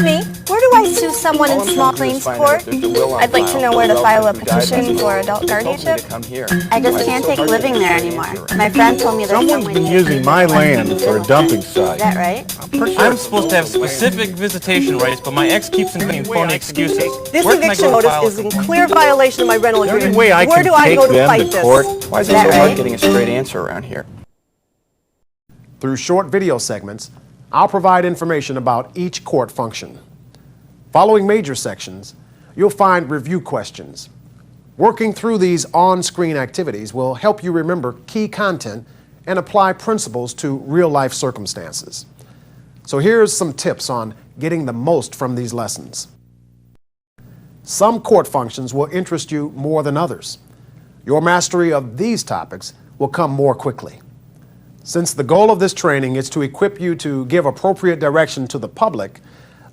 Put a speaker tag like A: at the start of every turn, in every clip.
A: Excuse me, where do I sue someone in small claims court? I'd like to know where to file a petition for adult guardianship.
B: I just can't take living there anymore. My friend told me there's
C: Someone's been using my land for a dumping site.
B: Is that right?
D: I'm supposed to have specific visitation rights, but my ex keeps inventing phony excuses.
E: This
D: Where can I
E: eviction
D: go to
E: notice
D: file a
E: is in
D: complaint?
E: clear violation of my rental
C: Is there any
E: agreement.
C: way I
E: Where
C: can
E: do I
C: take
E: go to
C: them
E: fight
C: to
E: this?
C: court?
F: Why is it
B: that
F: so hard
B: right?
F: getting a straight answer around here?
G: Through short video segments, I'll provide information about each court function. Following major sections, you'll find review questions. Working through these on-screen activities will help you remember key content and apply principles to real-life circumstances. So here's some tips on getting the most from these lessons. Some court functions will interest you more than others. Your mastery of these topics will come more quickly. Since the goal of this training is to equip you to give appropriate direction to the public,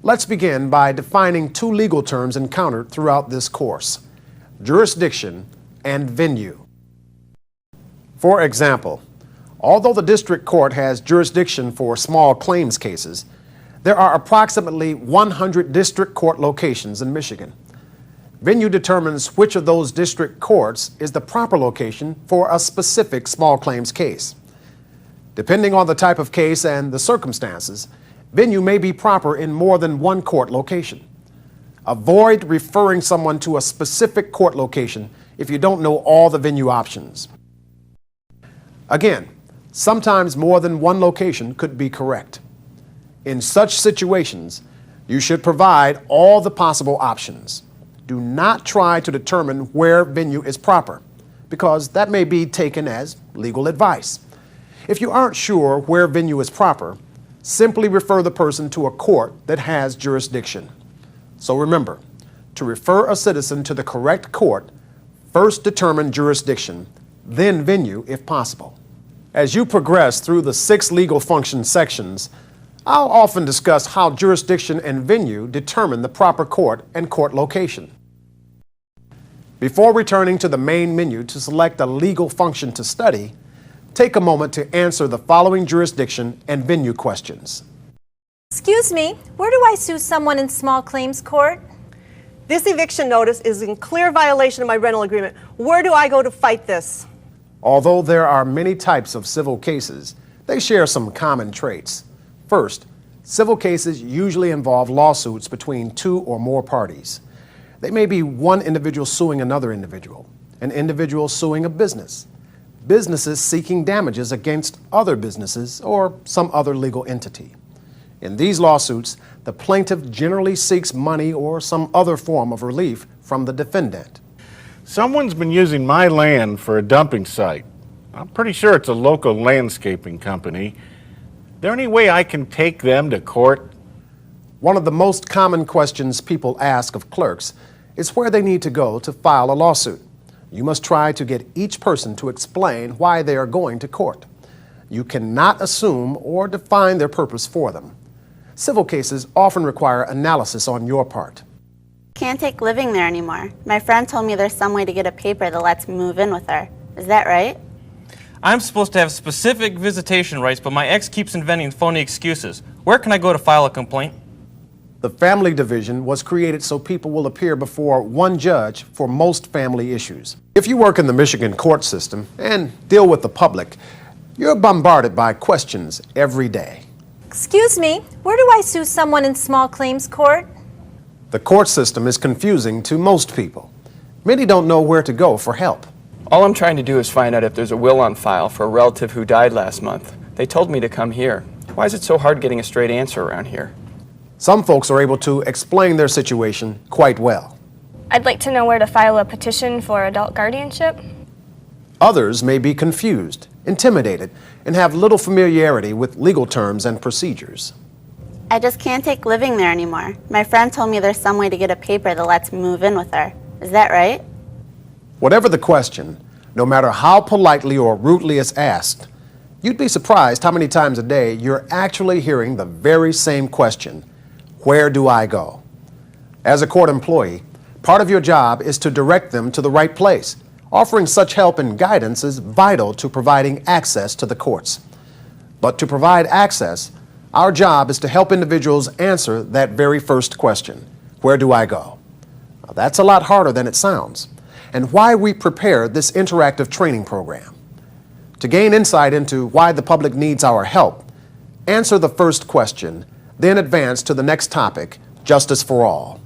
G: let's begin by defining two legal terms encountered throughout this course: jurisdiction and venue. For example, although the district court has jurisdiction for small claims cases, there are approximately 100 district court locations in Michigan. Venue determines which of those district courts is the proper location for a specific small claims case. Depending on the type of case and the circumstances, venue may be proper in more than one court location. Avoid referring someone to a specific court location if you don't know all the venue options. Again, sometimes more than one location could be correct. In such situations, you should provide all the possible options. Do not try to determine where venue is proper, because that may be taken as legal advice. If you aren't sure where venue is proper, simply refer the person to a court that has jurisdiction. So remember, to refer a citizen to the correct court, first determine jurisdiction, then venue if possible. As you progress through the 6 legal function sections, I'll often discuss how jurisdiction and venue determine the proper court and court location. Before returning to the main menu to select a legal function to study, take a moment to answer the following jurisdiction and venue questions.
A: Excuse me, where do I sue someone in small claims court?
E: This eviction notice is in clear violation of my rental agreement. Where do I go to fight this?
G: Although there are many types of civil cases, they share some common traits. First, civil cases usually involve lawsuits between 2 or more parties. They may be one individual suing another individual, an individual suing a business, businesses seeking damages against other businesses or some other legal entity. In these lawsuits, the plaintiff generally seeks money or some other form of relief from the defendant.
C: Someone's been using my land for a dumping site. I'm pretty sure it's a local landscaping company. Is there any way I can take them to court?
G: One of the most common questions people ask of clerks is where they need to go to file a lawsuit. You must try to get each person to explain why they are going to court. You cannot assume or define their purpose for them. Civil cases often require analysis on your part.
B: Can't take living there anymore. My friend told me there's some way to get a paper that lets me move in with her. Is that right?
D: I'm supposed to have specific visitation rights, but my ex keeps inventing phony excuses. Where can I go to file a complaint?
G: The Family Division was created so people will appear before one judge for most family issues. If you work in the Michigan court system and deal with the public, you're bombarded by questions every day.
A: Excuse me, where do I sue someone in small claims court?
G: The court system is confusing to most people. Many don't know where to go for help.
F: All I'm trying to do is find out if there's a will on file for a relative who died last month. They told me to come here. Why is it so hard getting a straight answer around here?
G: Some folks are able to explain their situation quite well.
H: I'd like to know where to file a petition for adult guardianship.
G: Others may be confused, intimidated, and have little familiarity with legal terms and procedures.
B: I just can't take living there anymore. My friend told me there's some way to get a paper that lets me move in with her. Is that right?
G: Whatever the question, no matter how politely or rudely it's asked, you'd be surprised how many times a day you're actually hearing the very same question: where do I go? As a court employee, part of your job is to direct them to the right place. Offering such help and guidance is vital to providing access to the courts. But to provide access, Our job is to help individuals answer that very first question, where do I go? Now, that's a lot harder than it sounds, and why we prepared this interactive training program. To gain insight into why the public needs our help, answer the first question, then advance to the next topic, justice for all.